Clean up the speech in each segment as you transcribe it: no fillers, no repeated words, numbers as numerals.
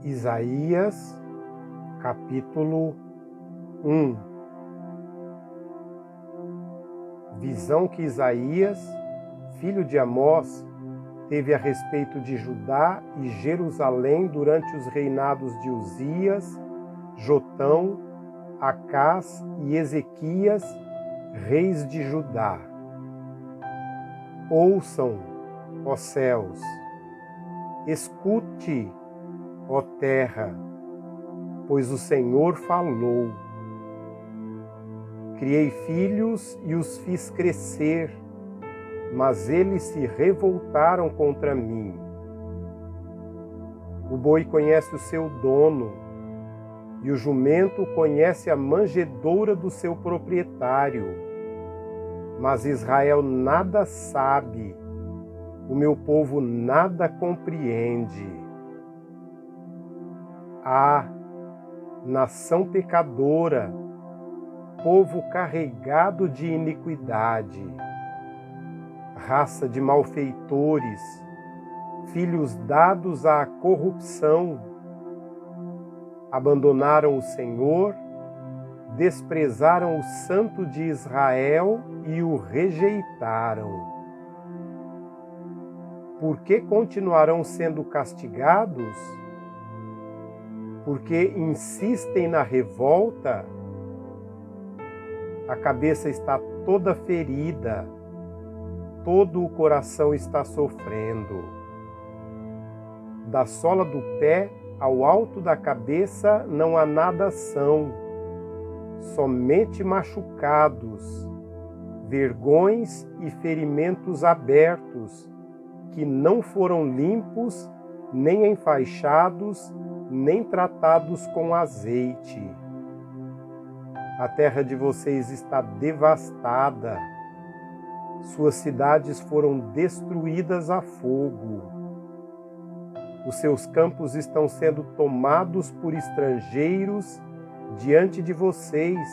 Isaías, capítulo 1. Visão que Isaías, filho de Amós, teve a respeito de Judá e Jerusalém durante os reinados de Uzias, Jotão, Acás e Ezequias, reis de Judá. Ouçam, ó céus, escute, ó terra, pois o Senhor falou. Criei filhos e os fiz crescer, mas eles se revoltaram contra mim. O boi conhece o seu dono, e o jumento conhece a manjedoura do seu proprietário. Mas Israel nada sabe, o meu povo nada compreende. Ah, nação pecadora, povo carregado de iniquidade, raça de malfeitores, filhos dados à corrupção, abandonaram o Senhor, desprezaram o Santo de Israel e o rejeitaram. Por que continuarão sendo castigados? Porque insistem na revolta? A cabeça está toda ferida, todo o coração está sofrendo. Da sola do pé ao alto da cabeça não há nada são, somente machucados, vergões e ferimentos abertos, que não foram limpos, nem enfaixados, nem tratados com azeite. A terra de vocês está devastada, suas cidades foram destruídas a fogo. Os seus campos estão sendo tomados por estrangeiros diante de vocês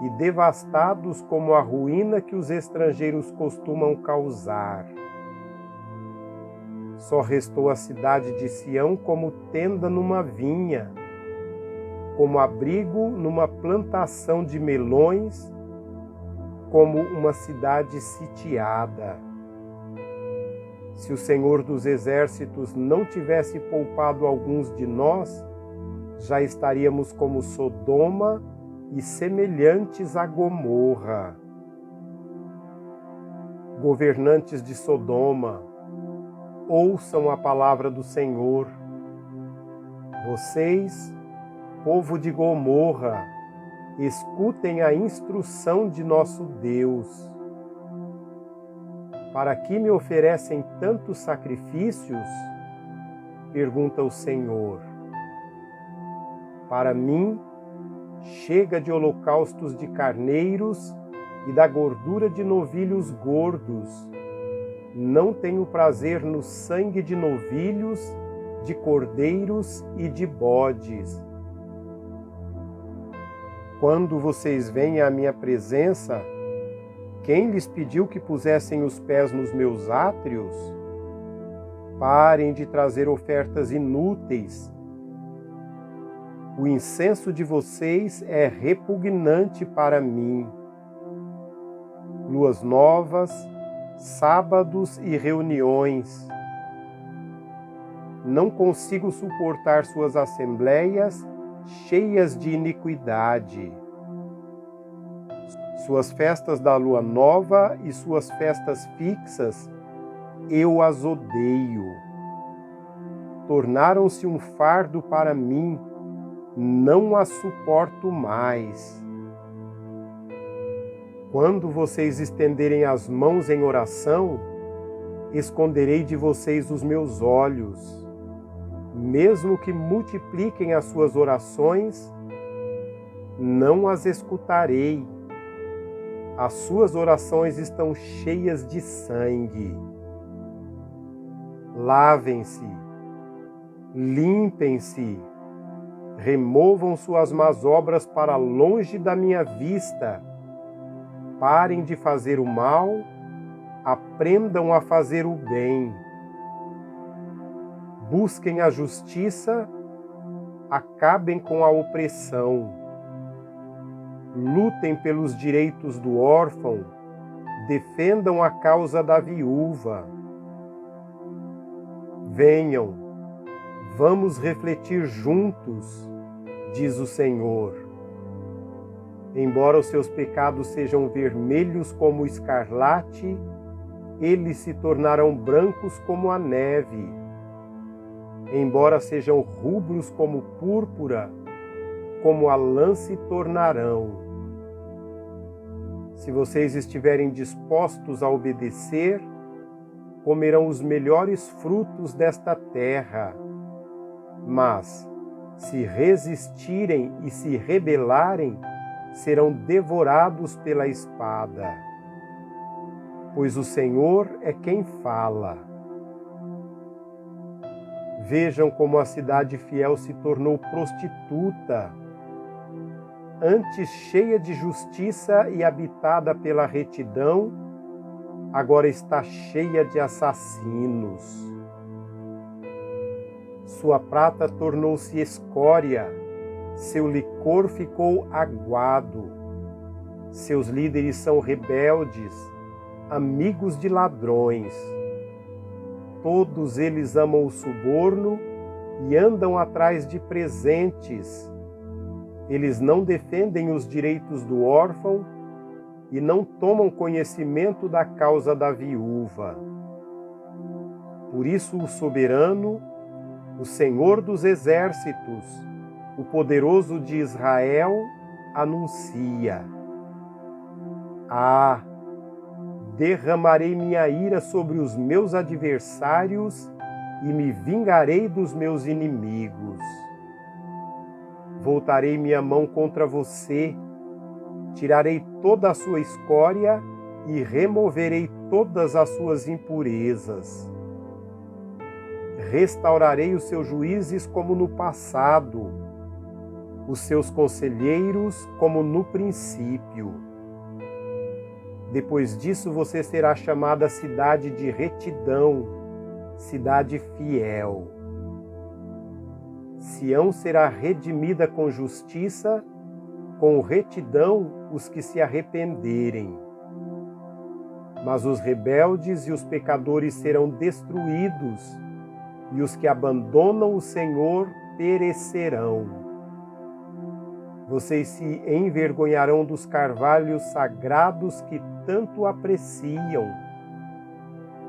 e devastados como a ruína que os estrangeiros costumam causar. Só restou a cidade de Sião como tenda numa vinha, como abrigo numa plantação de melões, como uma cidade sitiada. Se o Senhor dos Exércitos não tivesse poupado alguns de nós, já estaríamos como Sodoma e semelhantes a Gomorra. Governantes de Sodoma, ouçam a palavra do Senhor. Vocês, povo de Gomorra, escutem a instrução de nosso Deus. Para que me oferecem tantos sacrifícios? Pergunta o Senhor. Para mim, chega de holocaustos de carneiros e da gordura de novilhos gordos. Não tenho prazer no sangue de novilhos, de cordeiros e de bodes. Quando vocês vêm à minha presença, quem lhes pediu que pusessem os pés nos meus átrios? Parem de trazer ofertas inúteis. O incenso de vocês é repugnante para mim. Luas novas, sábados e reuniões. Não consigo suportar suas assembleias cheias de iniquidade. Suas festas da lua nova e suas festas fixas, eu as odeio. Tornaram-se um fardo para mim, não as suporto mais. Quando vocês estenderem as mãos em oração, esconderei de vocês os meus olhos. Mesmo que multipliquem as suas orações, não as escutarei. As suas orações estão cheias de sangue. Lavem-se, limpem-se, removam suas más obras para longe da minha vista. Parem de fazer o mal, aprendam a fazer o bem. Busquem a justiça acabem com a opressão, lutem pelos direitos do órfão, defendam a causa da viúva. Venham, vamos refletir juntos, diz o Senhor. Embora os seus pecados sejam vermelhos como o escarlate, eles se tornarão brancos como a neve. Embora sejam rubros como púrpura, como a lã se tornarão. Se vocês estiverem dispostos a obedecer, comerão os melhores frutos desta terra. Mas, se resistirem e se rebelarem, serão devorados pela espada. Pois o Senhor é quem fala. Vejam como a cidade fiel se tornou prostituta. Antes cheia de justiça e habitada pela retidão, agora está cheia de assassinos. Sua prata tornou-se escória, seu licor ficou aguado. Seus líderes são rebeldes, amigos de ladrões. Todos eles amam o suborno e andam atrás de presentes. Eles não defendem os direitos do órfão e não tomam conhecimento da causa da viúva. Por isso o soberano, o Senhor dos exércitos, o poderoso de Israel, anuncia: Ah, derramarei minha ira sobre os meus adversários e me vingarei dos meus inimigos. Voltarei minha mão contra você, tirarei toda a sua escória e removerei todas as suas impurezas. Restaurarei os seus juízes como no passado, os seus conselheiros como no princípio. Depois disso você será chamada cidade de retidão, cidade fiel. Sião será redimida com justiça, com retidão os que se arrependerem. Mas os rebeldes e os pecadores serão destruídos, e os que abandonam o Senhor perecerão. Vocês se envergonharão dos carvalhos sagrados que tanto apreciam.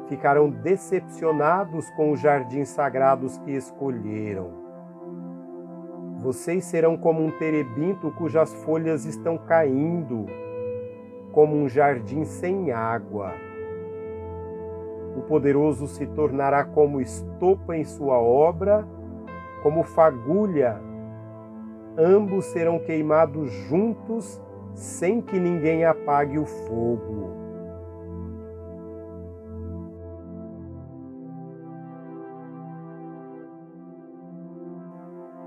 Ficarão decepcionados com os jardins sagrados que escolheram. Vocês serão como um terebinto cujas folhas estão caindo, como um jardim sem água. O poderoso se tornará como estopa em sua obra, como fagulha. Ambos serão queimados juntos, sem que ninguém apague o fogo.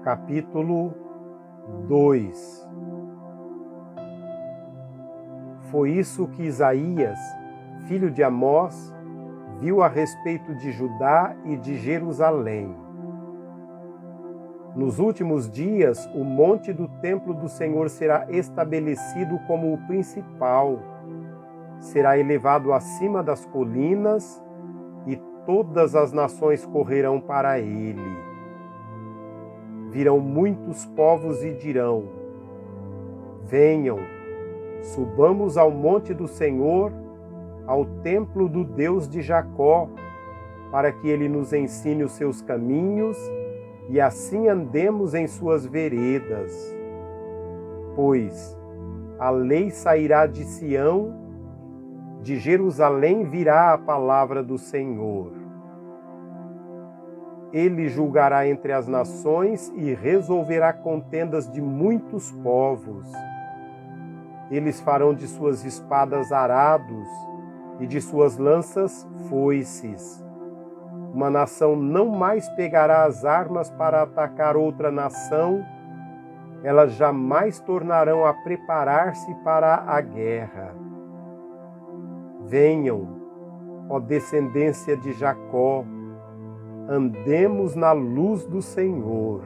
Capítulo 2. Foi isso que Isaías, filho de Amós, viu a respeito de Judá e de Jerusalém. Nos últimos dias, o monte do templo do Senhor será estabelecido como o principal, será elevado acima das colinas e todas as nações correrão para ele. Virão muitos povos e dirão: Venham, subamos ao monte do Senhor, ao templo do Deus de Jacó, para que ele nos ensine os seus caminhos e assim andemos em suas veredas. Pois a lei sairá de Sião, de Jerusalém virá a palavra do Senhor. Ele julgará entre as nações e resolverá contendas de muitos povos. Eles farão de suas espadas arados e de suas lanças foices. Uma nação não mais pegará as armas para atacar outra nação, elas jamais tornarão a preparar-se para a guerra. Venham, ó descendência de Jacó, andemos na luz do Senhor.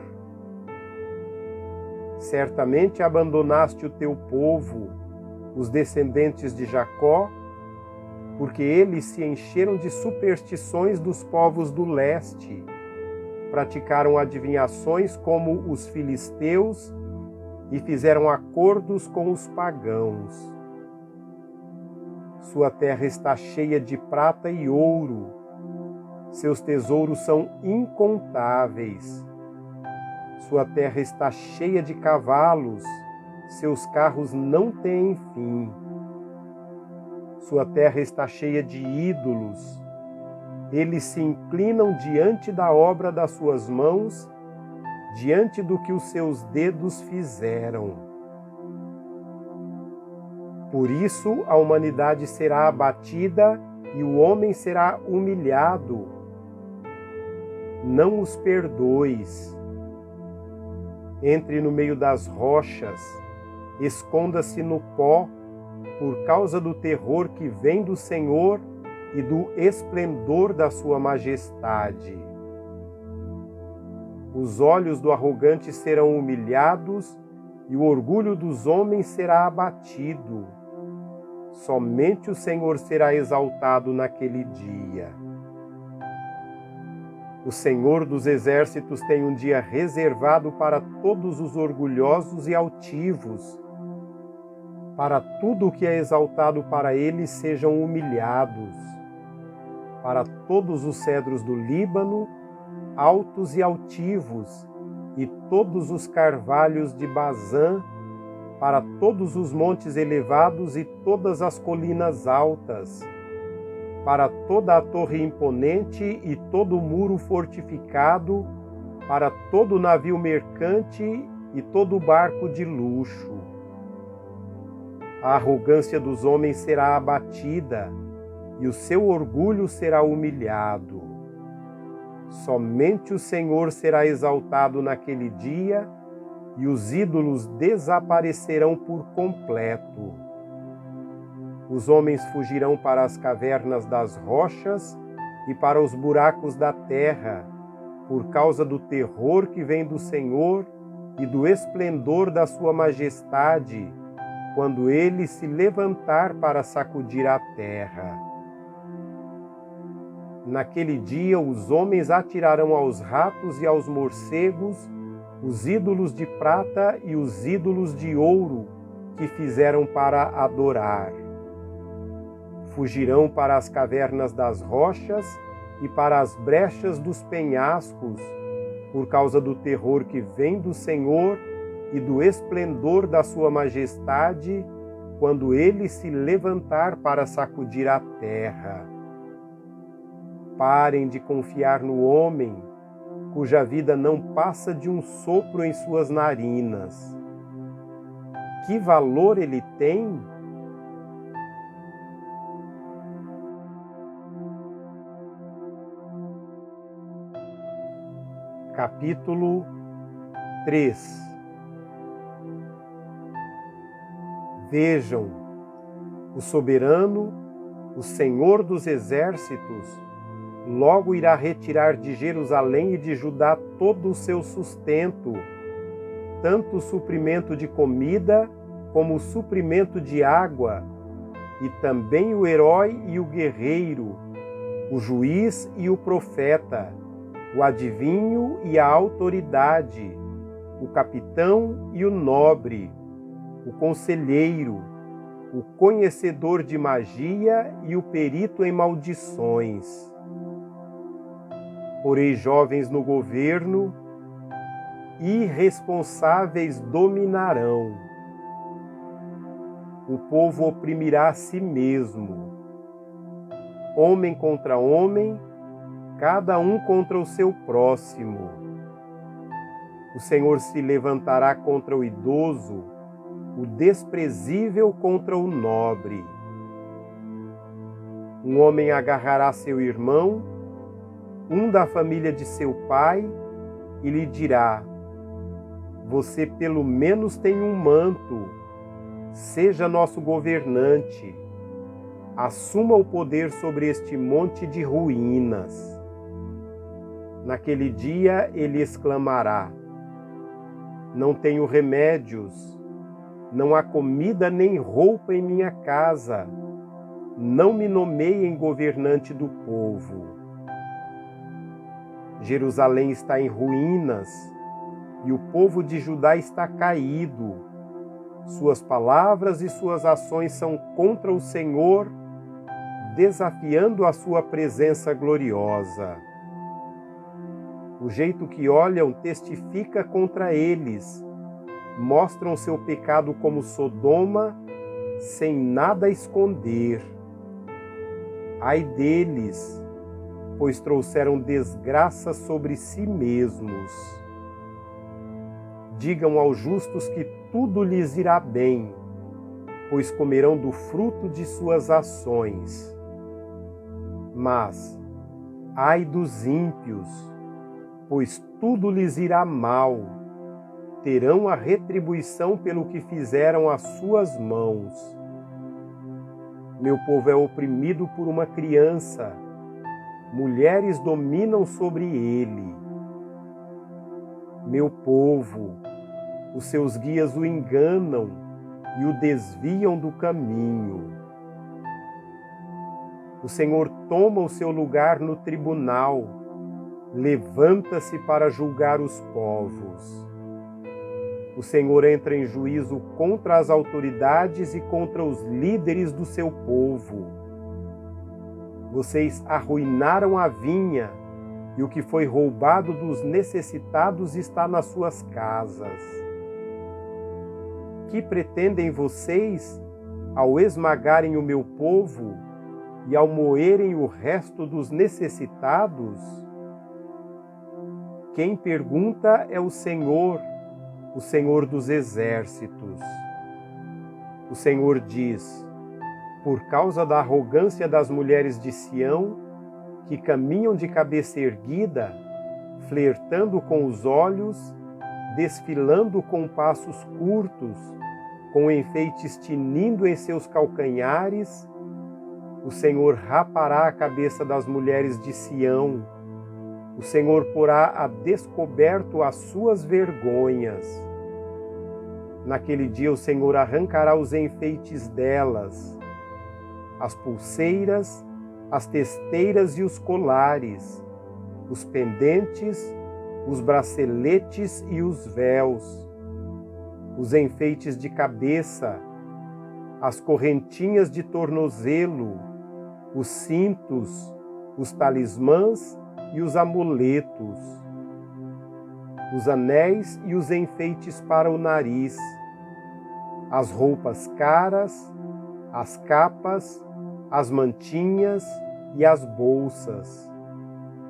Certamente abandonaste o teu povo, os descendentes de Jacó, porque eles se encheram de superstições dos povos do leste, praticaram adivinhações como os filisteus e fizeram acordos com os pagãos. Sua terra está cheia de prata e ouro, seus tesouros são incontáveis. Sua terra está cheia de cavalos, seus carros não têm fim. Sua terra está cheia de ídolos, eles se inclinam diante da obra das suas mãos, diante do que os seus dedos fizeram. Por isso a humanidade será abatida e o homem será humilhado. Não os perdoes. Entre no meio das rochas, esconda-se no pó, por causa do terror que vem do Senhor e do esplendor da sua majestade. Os olhos do arrogante serão humilhados e o orgulho dos homens será abatido. Somente o Senhor será exaltado naquele dia. O Senhor dos exércitos tem um dia reservado para todos os orgulhosos e altivos, para tudo o que é exaltado para eles sejam humilhados, para todos os cedros do Líbano, altos e altivos, e todos os carvalhos de Bazã, para todos os montes elevados e todas as colinas altas, para toda a torre imponente e todo o muro fortificado, para todo o navio mercante e todo o barco de luxo. A arrogância dos homens será abatida e o seu orgulho será humilhado. Somente o Senhor será exaltado naquele dia e os ídolos desaparecerão por completo. Os homens fugirão para as cavernas das rochas e para os buracos da terra, por causa do terror que vem do Senhor e do esplendor da sua majestade, quando ele se levantar para sacudir a terra. Naquele dia os homens atirarão aos ratos e aos morcegos os ídolos de prata e os ídolos de ouro que fizeram para adorar. Fugirão para as cavernas das rochas e para as brechas dos penhascos, por causa do terror que vem do Senhor e do esplendor da sua majestade, quando ele se levantar para sacudir a terra. Parem de confiar no homem, cuja vida não passa de um sopro em suas narinas. Que valor ele tem? Capítulo 3. Vejam, o soberano, o Senhor dos exércitos, logo irá retirar de Jerusalém e de Judá todo o seu sustento, tanto o suprimento de comida como o suprimento de água, e também o herói e o guerreiro, o juiz e o profeta, o adivinho e a autoridade, o capitão e o nobre, o conselheiro, o conhecedor de magia e o perito em maldições. Porém, jovens no governo, irresponsáveis dominarão. O povo oprimirá a si mesmo. Homem contra homem, cada um contra o seu próximo. O Senhor se levantará contra o idoso, o desprezível contra o nobre. Um homem agarrará seu irmão, um da família de seu pai, e lhe dirá: você pelo menos tem um manto, seja nosso governante, assuma o poder sobre este monte de ruínas. Naquele dia ele exclamará: Não tenho remédios, não há comida nem roupa em minha casa. Não me nomeiem governante do povo. Jerusalém está em ruínas e o povo de Judá está caído. Suas palavras e suas ações são contra o Senhor, desafiando a sua presença gloriosa. O jeito que olham testifica contra eles. Mostram seu pecado como Sodoma, sem nada esconder. Ai deles, pois trouxeram desgraça sobre si mesmos. Digam aos justos que tudo lhes irá bem, pois comerão do fruto de suas ações. Mas, ai dos ímpios, pois tudo lhes irá mal, terão a retribuição pelo que fizeram as suas mãos. Meu povo é oprimido por uma criança, mulheres dominam sobre ele. Meu povo, os seus guias o enganam e o desviam do caminho. O Senhor toma o seu lugar no tribunal, levanta-se para julgar os povos. O Senhor entra em juízo contra as autoridades e contra os líderes do seu povo. Vocês arruinaram a vinha, e o que foi roubado dos necessitados está nas suas casas. Que pretendem vocês ao esmagarem o meu povo e ao moerem o resto dos necessitados? Quem pergunta é o Senhor dos exércitos. O Senhor diz: por causa da arrogância das mulheres de Sião, que caminham de cabeça erguida, flertando com os olhos, desfilando com passos curtos, com enfeites tinindo em seus calcanhares, o Senhor rapará a cabeça das mulheres de Sião. O Senhor porá a descoberto as suas vergonhas. Naquele dia o Senhor arrancará os enfeites delas, as pulseiras, as testeiras e os colares, os pendentes, os braceletes e os véus, os enfeites de cabeça, as correntinhas de tornozelo, os cintos, os talismãs e os amuletos, os anéis e os enfeites para o nariz, as roupas caras, as capas, as mantinhas e as bolsas,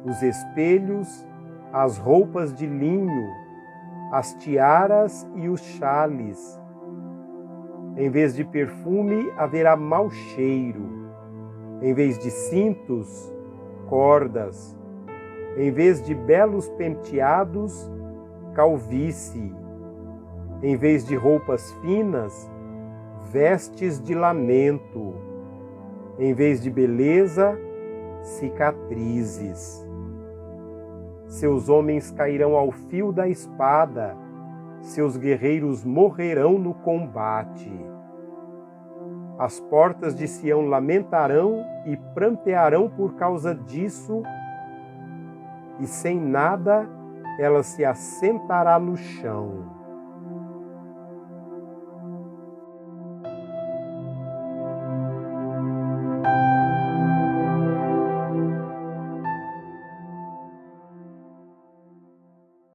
os espelhos, as roupas de linho, as tiaras e os xales. Em vez de perfume, haverá mau cheiro. Em vez de cintos, cordas. Em vez de belos penteados, calvície. Em vez de roupas finas, vestes de lamento. Em vez de beleza, cicatrizes. Seus homens cairão ao fio da espada, seus guerreiros morrerão no combate. As portas de Sião lamentarão e prantearão por causa disso, e sem nada ela se assentará no chão.